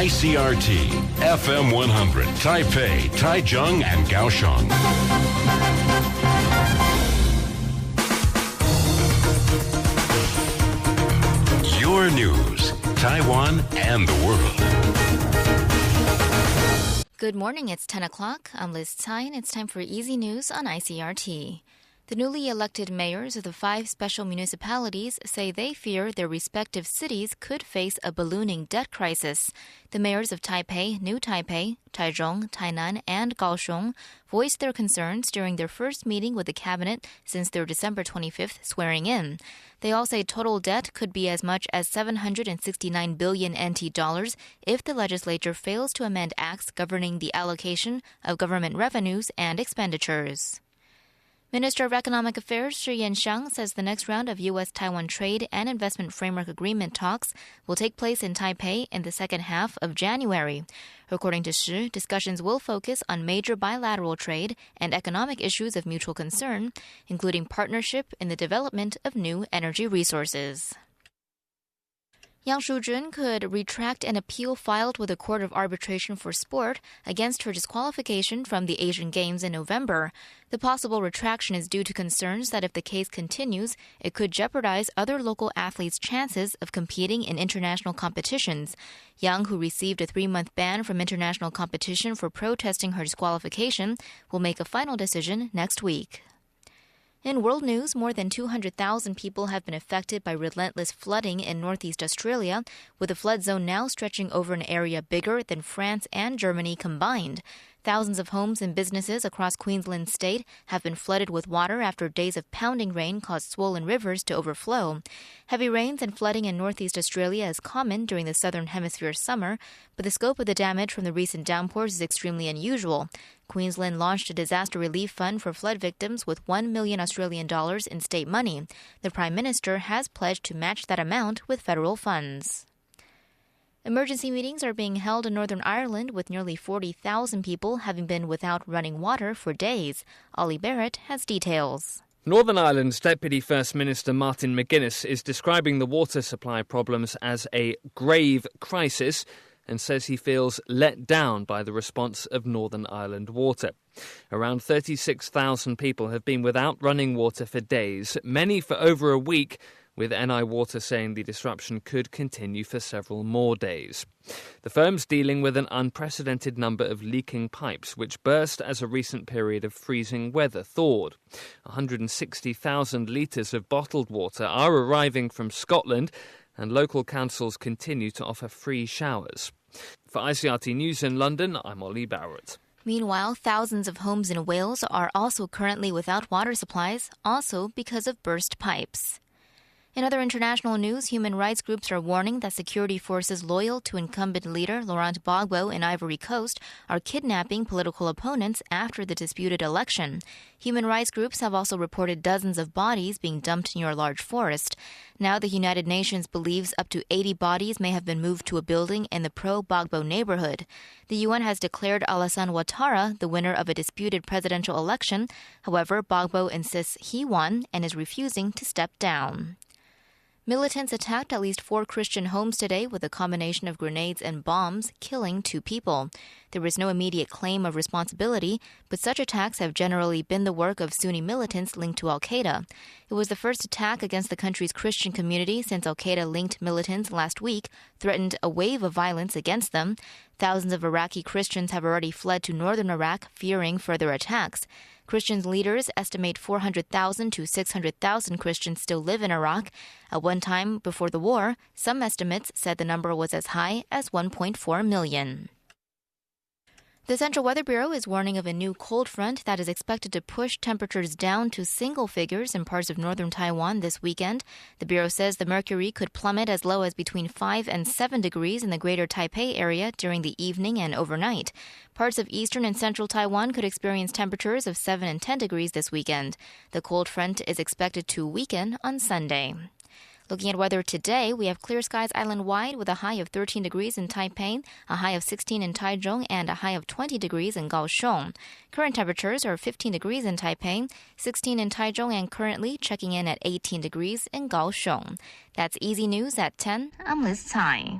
ICRT, FM 100, Taipei, Taichung, and Kaohsiung. Your news, Taiwan and the world. Good morning, it's 10 o'clock. I'm Liz Tsai, and it's time for Easy News on ICRT. The newly elected mayors of the 5 special municipalities say they fear their respective cities could face a ballooning debt crisis. The mayors of Taipei, New Taipei, Taichung, Tainan, and Kaohsiung voiced their concerns during their first meeting with the cabinet since their December 25th swearing in. They all say total debt could be as much as 769 billion NT dollars if the legislature fails to amend acts governing the allocation of government revenues and expenditures. Minister of Economic Affairs Shi Yanxiang says the next round of U.S.-Taiwan Trade and Investment Framework Agreement talks will take place in Taipei in the second half of January. According to Shi, discussions will focus on major bilateral trade and economic issues of mutual concern, including partnership in the development of new energy resources. Yang Shujun could retract an appeal filed with the Court of Arbitration for Sport against her disqualification from the Asian Games in November. The possible retraction is due to concerns that if the case continues, it could jeopardize other local athletes' chances of competing in international competitions. Yang, who received a 3-month ban from international competition for protesting her disqualification, will make a final decision next week. In world news, more than 200,000 people have been affected by relentless flooding in northeast Australia, with the flood zone now stretching over an area bigger than France and Germany combined. Thousands of homes and businesses across Queensland state have been flooded with water after days of pounding rain caused swollen rivers to overflow. Heavy rains and flooding in northeast Australia is common during the southern hemisphere summer, but the scope of the damage from the recent downpours is extremely unusual. Queensland launched a disaster relief fund for flood victims with $1 million Australian dollars in state money. The Prime Minister has pledged to match that amount with federal funds. Emergency meetings are being held in Northern Ireland with nearly 40,000 people having been without running water for days. Ollie Barrett has details. Northern Ireland's Deputy First Minister Martin McGuinness is describing the water supply problems as a grave crisis and says he feels let down by the response of Northern Ireland Water. Around 36,000 people have been without running water for days, many for over a week, with NI Water saying the disruption could continue for several more days. The firm's dealing with an unprecedented number of leaking pipes, which burst as a recent period of freezing weather thawed. 160,000 litres of bottled water are arriving from Scotland, and local councils continue to offer free showers. For ICRT News in London, I'm Ollie Barrett. Meanwhile, thousands of homes in Wales are also currently without water supplies, also because of burst pipes. In other international news, human rights groups are warning that security forces loyal to incumbent leader Laurent Gbagbo in Ivory Coast are kidnapping political opponents after the disputed election. Human rights groups have also reported dozens of bodies being dumped near a large forest. Now the United Nations believes up to 80 bodies may have been moved to a building in the pro-Gbagbo neighborhood. The UN has declared Alassane Ouattara the winner of a disputed presidential election. However, Gbagbo insists he won and is refusing to step down. Militants attacked at least 4 Christian homes today with a combination of grenades and bombs, killing 2 people. There was no immediate claim of responsibility, but such attacks have generally been the work of Sunni militants linked to al-Qaeda. It was the first attack against the country's Christian community since al-Qaeda-linked militants last week threatened a wave of violence against them. Thousands of Iraqi Christians have already fled to northern Iraq, fearing further attacks. Christian leaders estimate 400,000 to 600,000 Christians still live in Iraq. At one time before the war, some estimates said the number was as high as 1.4 million. The Central Weather Bureau is warning of a new cold front that is expected to push temperatures down to single figures in parts of northern Taiwan this weekend. The Bureau says the mercury could plummet as low as between 5 and 7 degrees in the greater Taipei area during the evening and overnight. Parts of eastern and central Taiwan could experience temperatures of 7 and 10 degrees this weekend. The cold front is expected to weaken on Sunday. Looking at weather today, we have clear skies island-wide with a high of 13 degrees in Taipei, a high of 16 in Taichung, and a high of 20 degrees in Kaohsiung. Current temperatures are 15 degrees in Taipei, 16 in Taichung, and currently checking in at 18 degrees in Kaohsiung. That's Easy News at 10. I'm Liz Tsai.